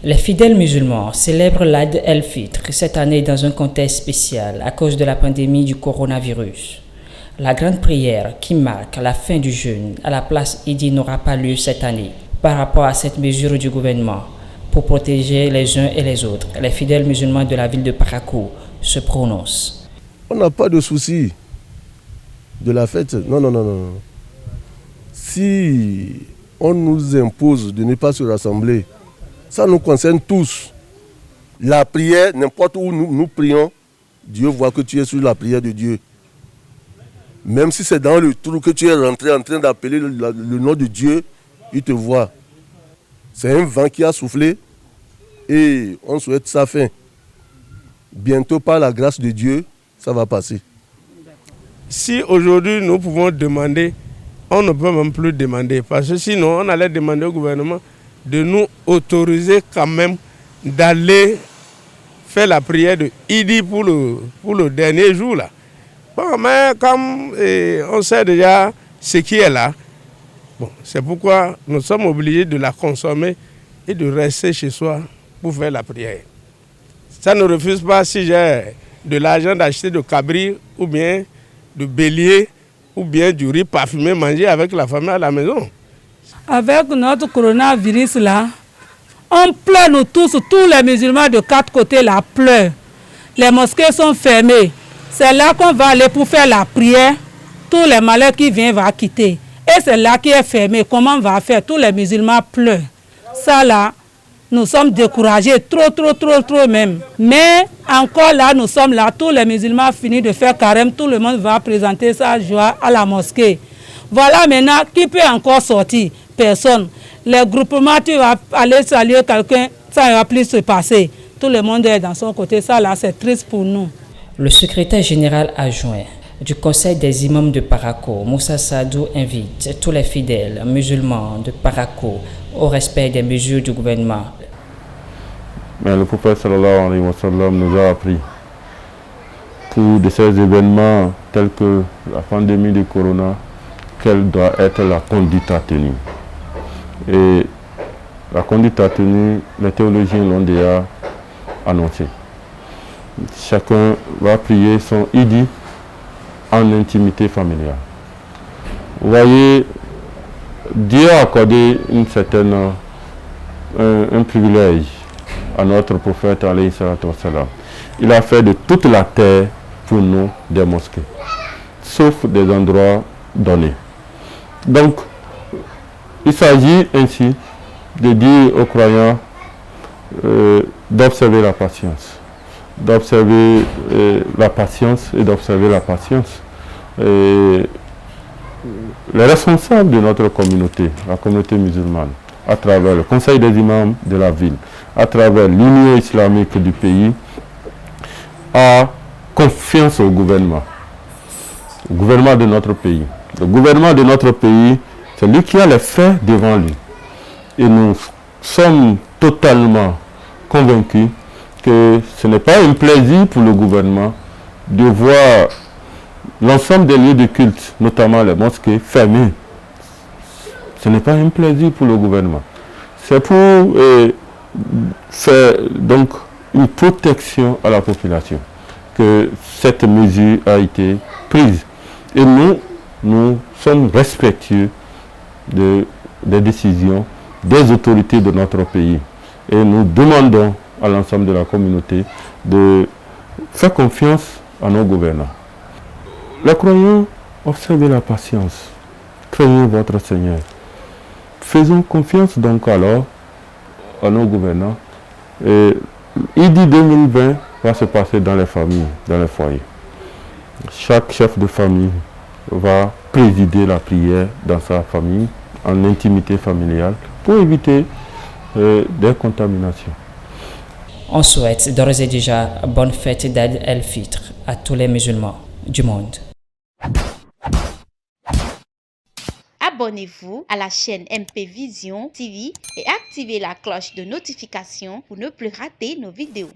Les fidèles musulmans célèbrent l'Aïd el-Fitr cette année dans un contexte spécial à cause de la pandémie du coronavirus. La grande prière qui marque la fin du jeûne à la place Idi n'aura pas lieu cette année par rapport à cette mesure du gouvernement pour protéger les uns et les autres. Les fidèles musulmans de la ville de Parakou se prononcent. On n'a pas de souci de la fête. Non. Si on nous impose de ne pas se rassembler, ça nous concerne tous. La prière, n'importe où nous prions, Dieu voit que tu es sur la prière de Dieu. Même si c'est dans le trou que tu es rentré en train d'appeler le nom de Dieu, il te voit. C'est un vent qui a soufflé et on souhaite sa fin. Bientôt, par la grâce de Dieu, ça va passer. Si aujourd'hui nous pouvons demander, on ne peut même plus demander. Parce que sinon, on allait demander au gouvernement de nous autoriser quand même d'aller faire la prière de Idi pour le dernier jour là. Bon, mais comme on sait déjà ce qui est là, bon, c'est pourquoi nous sommes obligés de la consommer et de rester chez soi pour faire la prière. Ça ne refuse pas si j'ai de l'argent d'acheter de cabri ou bien de bélier ou bien du riz parfumé manger avec la famille à la maison. Avec notre coronavirus là, on pleure nous tous les musulmans de quatre côtés là pleurent. Les mosquées sont fermées. C'est là qu'on va aller pour faire la prière. Tous les malheurs qui viennent vont quitter. Et c'est là qui est fermé. Comment on va faire? Tous les musulmans pleurent. Ça là, nous sommes découragés, trop même. Mais encore là, nous sommes là. Tous les musulmans finissent de faire carême. Tout le monde va présenter sa joie à la mosquée. Voilà maintenant, qui peut encore sortir? Personne. Les groupements, tu vas aller saluer quelqu'un, ça ne va plus se passer. Tout le monde est dans son côté. Ça là, c'est triste pour nous. Le secrétaire général adjoint du Conseil des imams de Parakou, Moussa Sadou, invite tous les fidèles musulmans de Parakou au respect des mesures du gouvernement. Mais le prophète sallallahu alayhi wa sallam nous a appris pour de ces événements tels que la pandémie du corona, quelle doit être la conduite à tenir. Et la conduite à tenir, les théologiens l'ont déjà annoncé. Chacun va prier son Idi en intimité familiale. Vous voyez, Dieu a accordé un privilège à notre prophète alayhi salatu wassalam. Il a fait de toute la terre pour nous des mosquées, sauf des endroits donnés. Donc, il s'agit ainsi de dire aux croyants d'observer la patience. D'observer la patience et d'observer la patience. Les responsables de notre communauté, la communauté musulmane, à travers le conseil des imams de la ville, à travers l'union islamique du pays, a confiance au gouvernement de notre pays. Le gouvernement de notre pays, c'est lui qui a les faits devant lui. Et nous sommes totalement convaincus que ce n'est pas un plaisir pour le gouvernement de voir l'ensemble des lieux de culte, notamment les mosquées, fermés. Ce n'est pas un plaisir pour le gouvernement. C'est pour faire donc une protection à la population que cette mesure a été prise. Et nous sommes respectueux des décisions des autorités de notre pays. Et nous demandons à l'ensemble de la communauté de faire confiance à nos gouvernants. Les croyants, observez la patience, craignez votre Seigneur. Faisons confiance donc alors à nos gouvernants. Et Idi 2020 va se passer dans les familles, dans les foyers. Chaque chef de famille va présider la prière dans sa famille, en intimité familiale, pour éviter des contaminations. On souhaite d'ores et déjà bonne fête d'Aïd el-Fitr à tous les musulmans du monde. Abonnez-vous à la chaîne MP Vision TV et activez la cloche de notification pour ne plus rater nos vidéos.